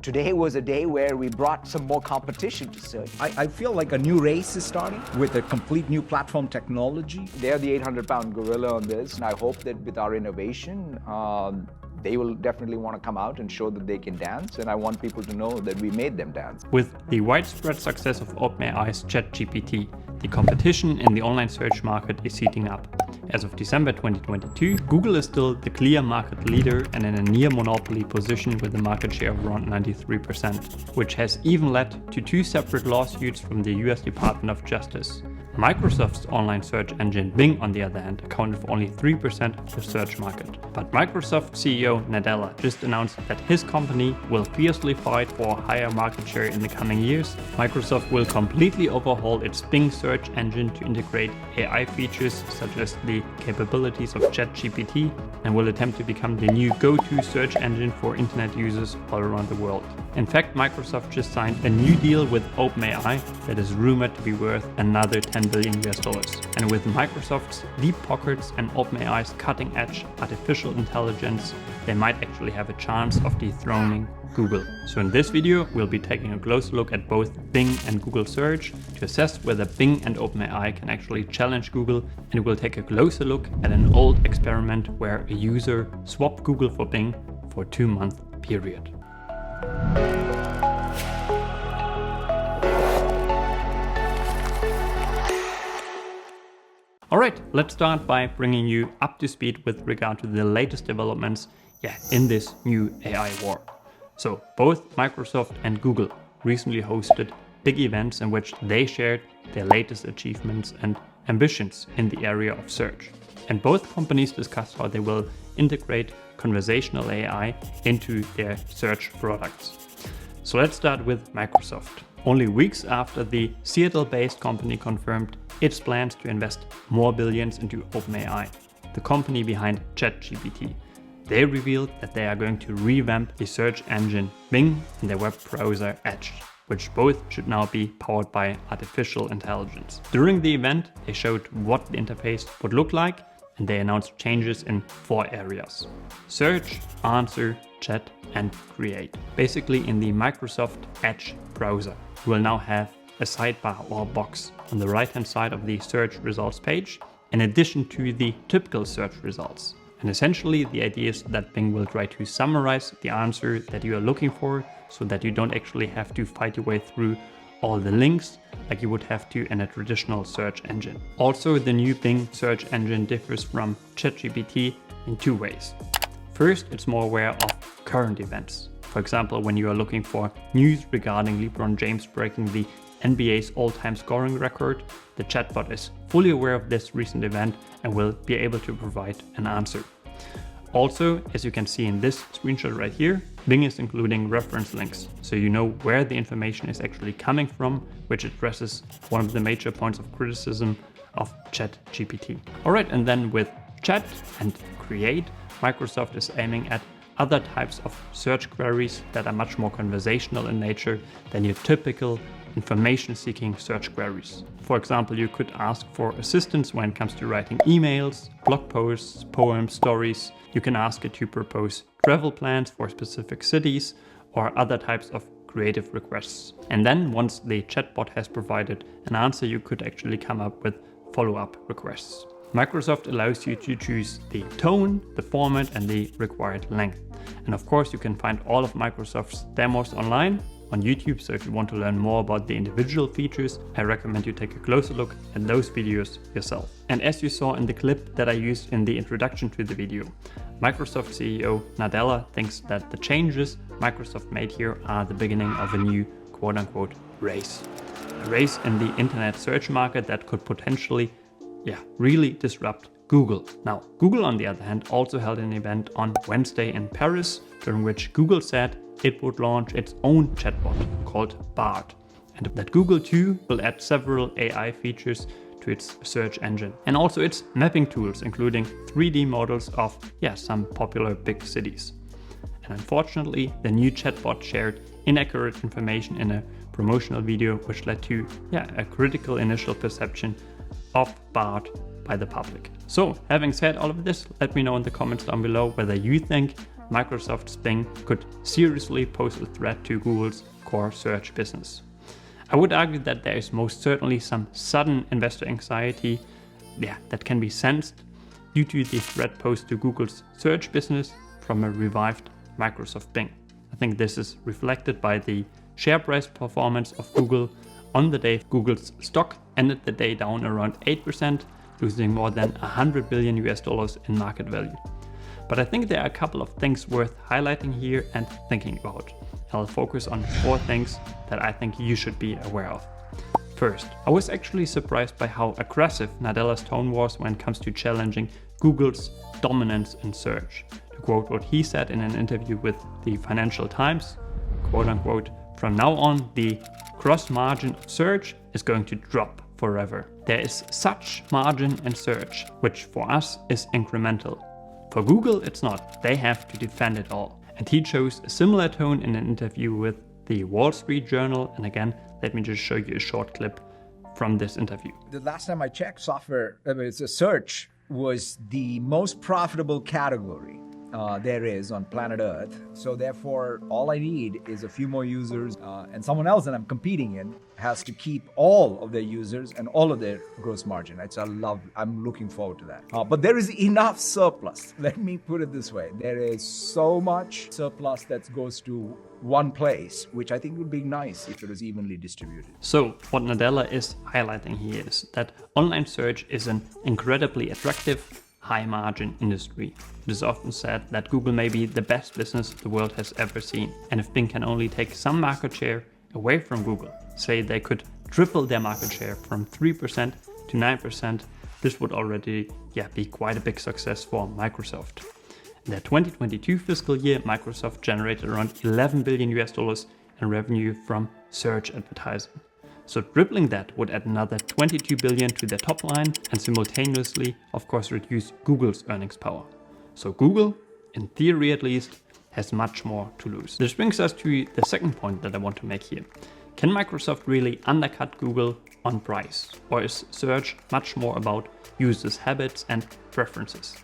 Today was a day where we brought some more competition to search. I feel like a new race is starting with a complete new platform technology. They're the 800-pound gorilla on this, and I hope that with our innovation, they will definitely want to come out and show that they can dance, and I want people to know that we made them dance. With the widespread success of OpenAI's ChatGPT, the competition in the online search market is heating up. As of December 2022, Google is still the clear market leader and in a near monopoly position with a market share of around 93%, which has even led to 2 separate lawsuits from the US Department of Justice. Microsoft's online search engine Bing, on the other hand, accounted for only 3% of the search market. But Microsoft CEO Nadella just announced that his company will fiercely fight for a higher market share in the coming years. Microsoft will completely overhaul its Bing search engine to integrate AI features such as the capabilities of ChatGPT and will attempt to become the new go-to search engine for internet users all around the world. In fact, Microsoft just signed a new deal with OpenAI that is rumored to be worth another $10 billion. And with Microsoft's deep pockets and OpenAI's cutting-edge artificial intelligence, they might actually have a chance of dethroning Google. So in this video, we'll be taking a close look at both Bing and Google Search to assess whether Bing and OpenAI can actually challenge Google, and we'll take a closer look at an old experiment where a user swapped Google for Bing for a 2-month period. Alright, let's start by bringing you up to speed with regard to the latest developments in this new AI war. So both Microsoft and Google recently hosted big events in which they shared their latest achievements and ambitions in the area of search. And both companies discussed how they will integrate conversational AI into their search products. So let's start with Microsoft. Only weeks after the Seattle-based company confirmed its plans to invest more billions into OpenAI, the company behind ChatGPT, they revealed that they are going to revamp the search engine Bing and their web browser Edge, which both should now be powered by artificial intelligence. During the event, they showed what the interface would look like, and they announced changes in 4 areas: search, answer, chat, and create. Basically, in the Microsoft Edge browser, you will now have a sidebar or box on the right-hand side of the search results page, in addition to the typical search results. And essentially, the idea is that Bing will try to summarize the answer that you are looking for so that you don't actually have to fight your way through all the links like you would have to in a traditional search engine. Also, the new Bing search engine differs from ChatGPT in 2 ways. First, it's more aware of current events. For example, when you are looking for news regarding LeBron James breaking the NBA's all-time scoring record, the chatbot is fully aware of this recent event and will be able to provide an answer. Also, as you can see in this screenshot right here, Bing is including reference links, so you know where the information is actually coming from, which addresses one of the major points of criticism of ChatGPT. Alright, and then with Chat and Create, Microsoft is aiming at other types of search queries that are much more conversational in nature than your typical information-seeking search queries. For example, you could ask for assistance when it comes to writing emails, blog posts, poems, stories. You can ask it to propose travel plans for specific cities or other types of creative requests. And then once the chatbot has provided an answer, you could actually come up with follow-up requests. Microsoft allows you to choose the tone, the format, and the required length. And of course, you can find all of Microsoft's demos online on YouTube, so if you want to learn more about the individual features, I recommend you take a closer look at those videos yourself. And as you saw in the clip that I used in the introduction to the video, Microsoft CEO Nadella thinks that the changes Microsoft made here are the beginning of a new quote-unquote race. A race in the internet search market that could potentially really disrupt Google. Now, Google, on the other hand, also held an event on Wednesday in Paris, during which Google said it would launch its own chatbot called Bard, and that Google too will add several AI features to its search engine, and also its mapping tools, including 3D models of some popular big cities. And unfortunately, the new chatbot shared inaccurate information in a promotional video, which led to a critical initial perception of Bard by the public. So, having said all of this, let me know in the comments down below whether you think Microsoft's Bing could seriously pose a threat to Google's core search business. I would argue that there is most certainly some sudden investor anxiety that can be sensed due to the threat posed to Google's search business from a revived Microsoft Bing. I think this is reflected by the share price performance of Google on the day Google's stock ended the day down around 8%, losing more than $100 billion in market value. But I think there are a couple of things worth highlighting here and thinking about. I'll focus on 4 things that I think you should be aware of. First, I was actually surprised by how aggressive Nadella's tone was when it comes to challenging Google's dominance in search. To quote what he said in an interview with the Financial Times, quote unquote, "From now on, the gross margin of search is going to drop forever. There is such margin in search, which for us is incremental. For Google, it's not. They have to defend it all." And he chose a similar tone in an interview with the Wall Street Journal. And again, let me just show you a short clip from this interview. The last time I checked, search was the most profitable category there is on planet Earth. So therefore, all I need is a few more users, and someone else that I'm competing in has to keep all of their users and all of their gross margin. I'm looking forward to that. But there is enough surplus. Let me put it this way. There is so much surplus that goes to one place, which I think would be nice if it was evenly distributed. So what Nadella is highlighting here is that online search is an incredibly attractive, high-margin industry. It is often said that Google may be the best business the world has ever seen. And if Bing can only take some market share away from Google, say they could triple their market share from 3% to 9%, this would already be quite a big success for Microsoft. In their 2022 fiscal year, Microsoft generated around $11 billion in revenue from search advertising. So tripling that would add another $22 billion to their top line and simultaneously, of course, reduce Google's earnings power. So Google, in theory at least, has much more to lose. This brings us to the second point that I want to make here. Can Microsoft really undercut Google on price? Or is search much more about users' habits and preferences?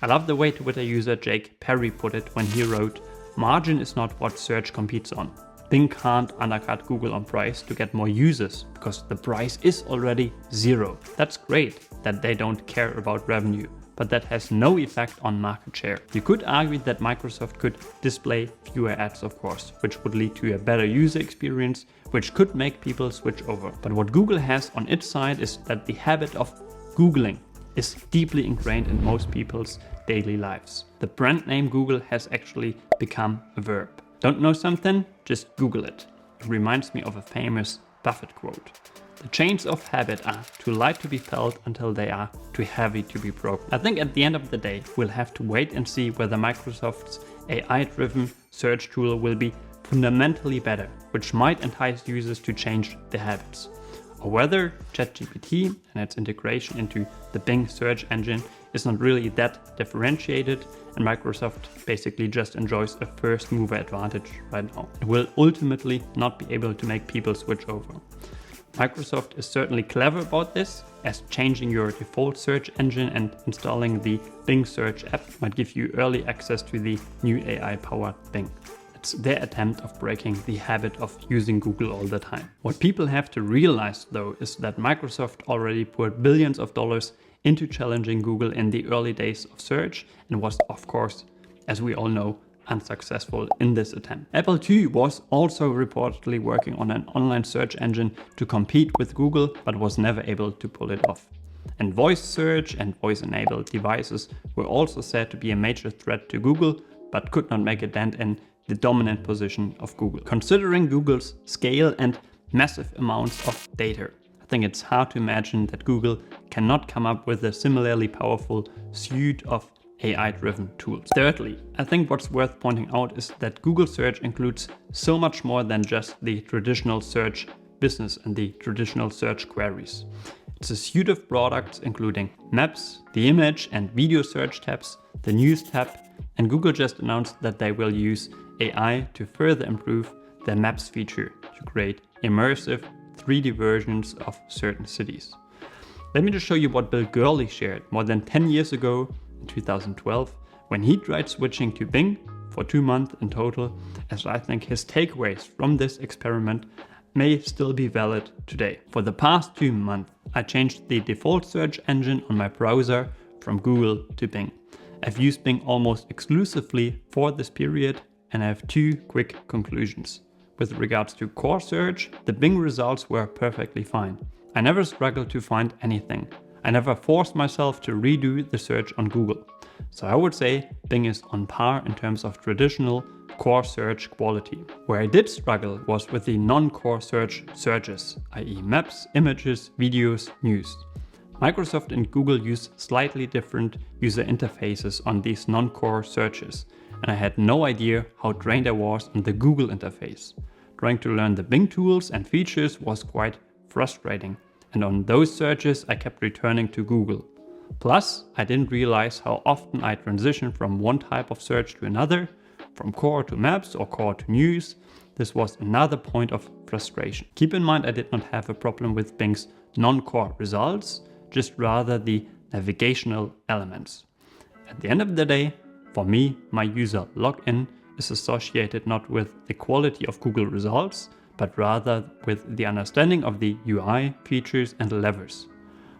I love the way Twitter user Jake Perry put it when he wrote, "Margin is not what search competes on. Bing can't undercut Google on price to get more users because the price is already zero." That's great that they don't care about revenue, but that has no effect on market share. You could argue that Microsoft could display fewer ads, of course, which would lead to a better user experience, which could make people switch over. But what Google has on its side is that the habit of Googling is deeply ingrained in most people's daily lives. The brand name Google has actually become a verb. Don't know something? Just Google it. It reminds me of a famous Buffett quote. The chains of habit are too light to be felt until they are too heavy to be broken. I think at the end of the day, we'll have to wait and see whether Microsoft's AI-driven search tool will be fundamentally better, which might entice users to change their habits. Or whether ChatGPT and its integration into the Bing search engine is not really that differentiated and Microsoft basically just enjoys a first mover advantage right now. It will ultimately not be able to make people switch over. Microsoft is certainly clever about this, as changing your default search engine and installing the Bing search app might give you early access to the new AI-powered Bing. It's their attempt of breaking the habit of using Google all the time. What people have to realize though is that Microsoft already poured billions of dollars into challenging Google in the early days of search and was, of course, as we all know, unsuccessful in this attempt. Apple too was also reportedly working on an online search engine to compete with Google, but was never able to pull it off. And voice search and voice-enabled devices were also said to be a major threat to Google, but could not make a dent in the dominant position of Google. Considering Google's scale and massive amounts of data, I think it's hard to imagine that Google cannot come up with a similarly powerful suite of AI-driven tools. Thirdly, I think what's worth pointing out is that Google search includes so much more than just the traditional search business and the traditional search queries. It's a suite of products including maps, the image and video search tabs, the news tab, and Google just announced that they will use AI to further improve their maps feature to create immersive 3D versions of certain cities. Let me just show you what Bill Gurley shared more than 10 years ago in 2012 when he tried switching to Bing for 2 months in total, as I think his takeaways from this experiment may still be valid today. For the past 2 months, I changed the default search engine on my browser from Google to Bing. I've used Bing almost exclusively for this period, and I have 2 quick conclusions. With regards to core search, the Bing results were perfectly fine. I never struggled to find anything. I never forced myself to redo the search on Google. So I would say Bing is on par in terms of traditional core search quality. Where I did struggle was with the non-core searches, i.e. maps, images, videos, news. Microsoft and Google use slightly different user interfaces on these non-core searches, and I had no idea how trained I was on the Google interface. Trying to learn the Bing tools and features was quite frustrating, and on those searches I kept returning to Google. Plus, I didn't realize how often I transitioned from one type of search to another, from core to maps or core to news. This was another point of frustration. Keep in mind I did not have a problem with Bing's non-core results, just rather the navigational elements. At the end of the day, for me, my user login is associated not with the quality of Google results, but rather with the understanding of the UI, features and levers.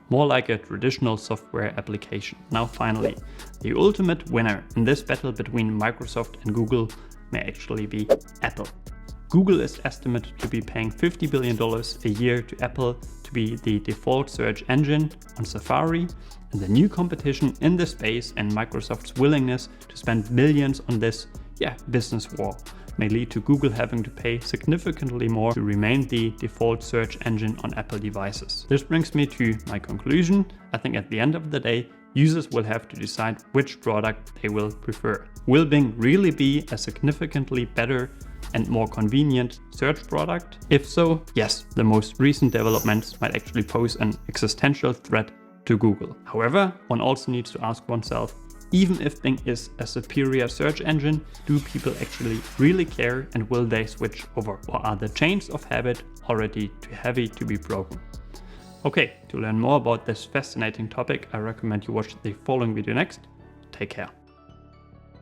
More like a traditional software application. Now finally, the ultimate winner in this battle between Microsoft and Google may actually be Apple. Google is estimated to be paying $50 billion a year to Apple to be the default search engine on Safari, and the new competition in the space and Microsoft's willingness to spend billions on this business war may lead to Google having to pay significantly more to remain the default search engine on Apple devices. This brings me to my conclusion. I think at the end of the day, users will have to decide which product they will prefer. Will Bing really be a significantly better and more convenient search product? If so, yes, the most recent developments might actually pose an existential threat to Google. However, one also needs to ask oneself, even if Bing is a superior search engine, do people actually really care and will they switch over? Or are the chains of habit already too heavy to be broken? Okay, to learn more about this fascinating topic, I recommend you watch the following video next. Take care.